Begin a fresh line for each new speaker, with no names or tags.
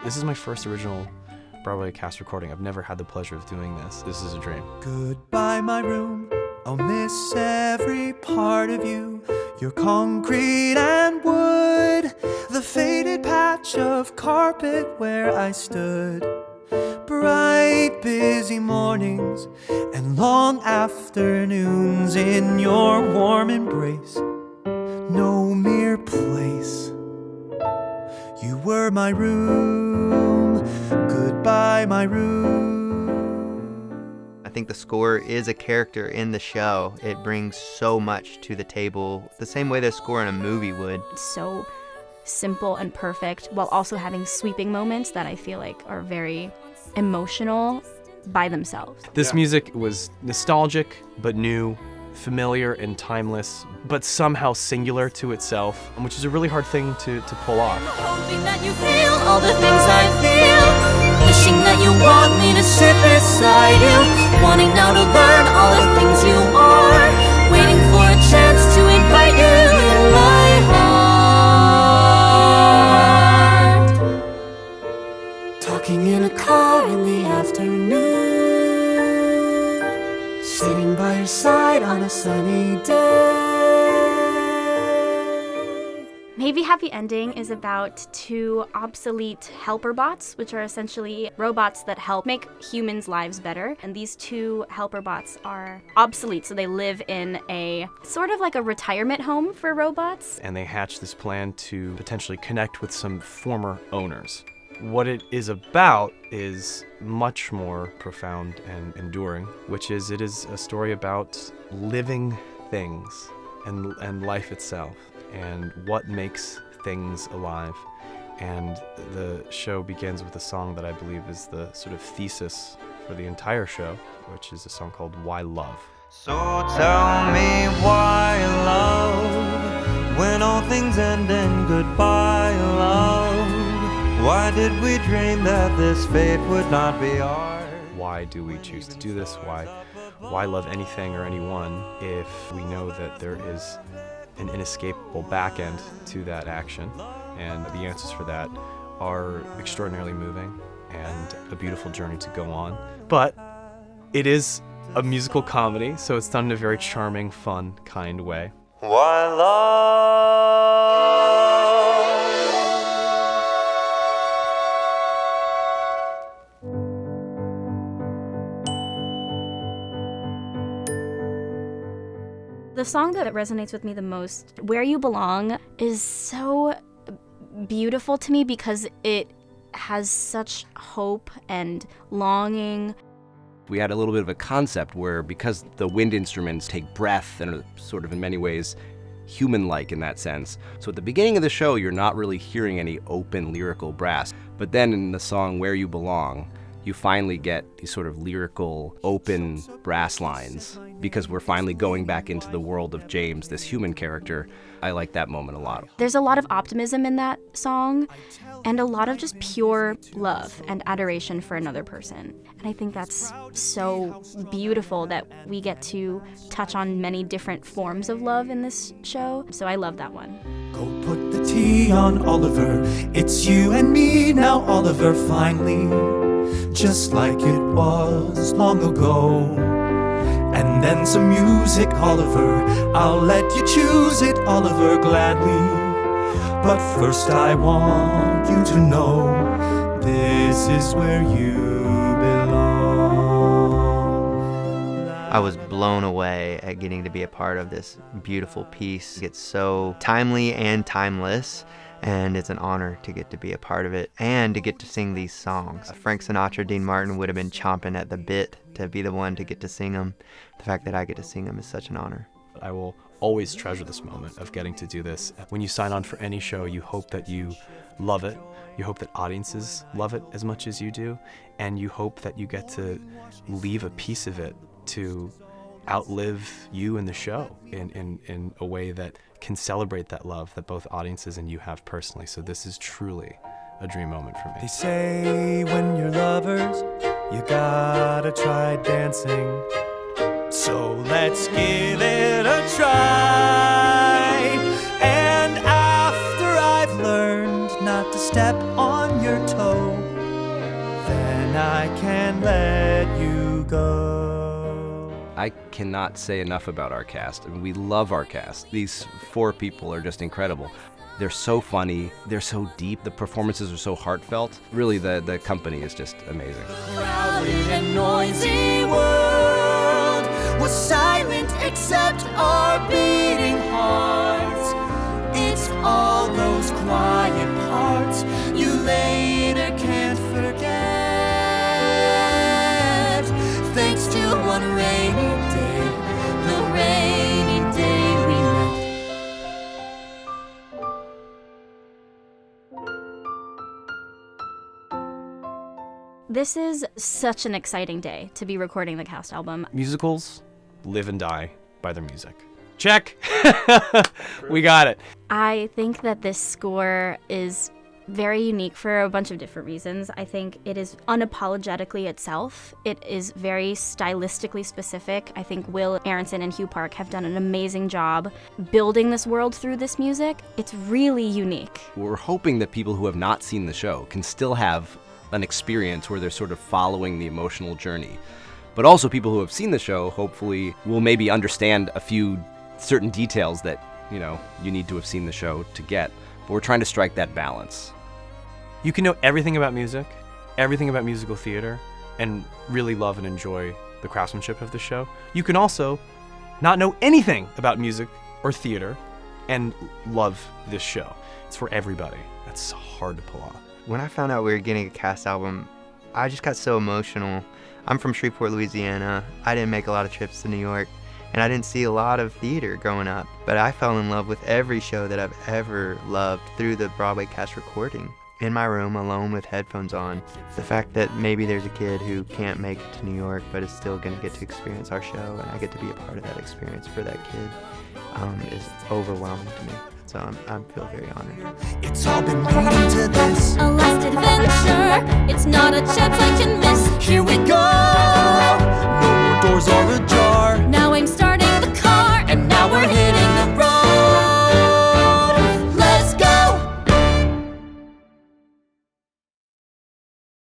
This is my first original Broadway cast recording. I've never had the pleasure of doing this. This is a dream.
Goodbye, my room. I'll miss every part of you. Your concrete and wood, the faded patch of carpet where I stood. Bright, busy mornings and long afternoons in your warm embrace. No mere place. You were my room. Goodbye, my room.
I think the score is a character in the show. It brings so much to the table, the same way the score in a movie would.
So simple and perfect, while also having sweeping moments that I feel like are very emotional by themselves.
This music was nostalgic, but new, familiar and timeless, but somehow singular to itself, which is a really hard thing to pull off.
Hoping that you feel all the things I feel. Wishing that you want me to sit beside you. Wanting now to learn all the things you are. Waiting for a chance to invite you in my heart. Talking in a car in the afternoon. Sitting by your side on a sunny day.
Maybe Happy Ending is about two obsolete helper bots, which are essentially robots that help make humans' lives better. And these two helper bots are obsolete, so they live in a sort of like a retirement home for robots.
And they hatch this plan to potentially connect with some former owners. What it is about is much more profound and enduring, which is it is a story about living things and life itself, and what makes things alive. And the show begins with a song that I believe is the sort of thesis for the entire show, which is a song called Why Love.
So tell me why love, when all things end in goodbye love. Why did we dream that this fate would not be ours?
Why do we choose to do this? Why love anything or anyone if we know that there is an inescapable back end to that action? And the answers for that are extraordinarily moving and a beautiful journey to go on. But it is a musical comedy, so it's done in a very charming, fun, kind way.
Why love?
The song that resonates with me the most, Where You Belong, is so beautiful to me because it has such hope and longing.
We had a little bit of a concept where, because the wind instruments take breath and are sort of in many ways human-like in that sense. So at the beginning of the show, you're not really hearing any open lyrical brass. But then in the song Where You Belong, you finally get these sort of lyrical, open brass lines, because we're finally going back into the world of James, this human character. I like that moment a lot.
There's a lot of optimism in that song, and a lot of just pure love and adoration for another person. And I think that's so beautiful that we get to touch on many different forms of love in this show. So I love that one.
Go put the tea on Oliver. It's you and me now, Oliver, finally. Just like it was long ago. And then some music, Oliver. I'll let you choose it, Oliver, gladly. But first I want you to know this is where you belong.
I was blown away at getting to be a part of this beautiful piece. It's so timely and timeless, and it's an honor to get to be a part of it and to get to sing these songs. Frank Sinatra, Dean Martin would have been chomping at the bit to be the one to get to sing them. The fact that I get to sing them is such an honor.
I will always treasure this moment of getting to do this. When you sign on for any show, you hope that you love it. You hope that audiences love it as much as you do. And you hope that you get to leave a piece of it to outlive you and the show in a way that can celebrate that love that both audiences and you have personally. So this is truly a dream moment for me.
They say when you're lovers, you gotta try dancing. So let's give it a try. And after I've learned not to step on your toe,
cannot say enough about our cast. I mean, we love our cast. These 4 people are just incredible. They're so funny, they're so deep, the performances are so heartfelt. Really, the company is just amazing.
Crowded and noisy world was silent except our beating hearts. It's all those quiet parts you later can't forget. Thanks to one rainy day, the rainy day we met.
This is such an exciting day to be recording the cast album.
Musicals live and die by their music. Check! We got it.
I think that this score is very unique for a bunch of different reasons. I think it is unapologetically itself. It is very stylistically specific. I think Will Aronson and Hugh Park have done an amazing job building this world through this music. It's really unique.
We're hoping that people who have not seen the show can still have an experience where they're sort of following the emotional journey. But also people who have seen the show hopefully will maybe understand a few certain details that, you know, you need to have seen the show to get. But we're trying to strike that balance.
You can know everything about music, everything about musical theater, and really love and enjoy the craftsmanship of the show. You can also not know anything about music or theater and love this show. It's for everybody. That's hard to pull off.
When I found out we were getting a cast album, I just got so emotional. I'm from Shreveport, Louisiana. I didn't make a lot of trips to New York, and I didn't see a lot of theater growing up. But I fell in love with every show that I've ever loved through the Broadway cast recording. In my room, alone with headphones on, the fact that maybe there's a kid who can't make it to New York but is still going to get to experience our show, and I get to be a part of that experience for that kid, is overwhelming to me. So I feel very honored.
It's all been leading to this.
A last adventure, it's not a chance I can miss.
Here we go. No more doors are ajar.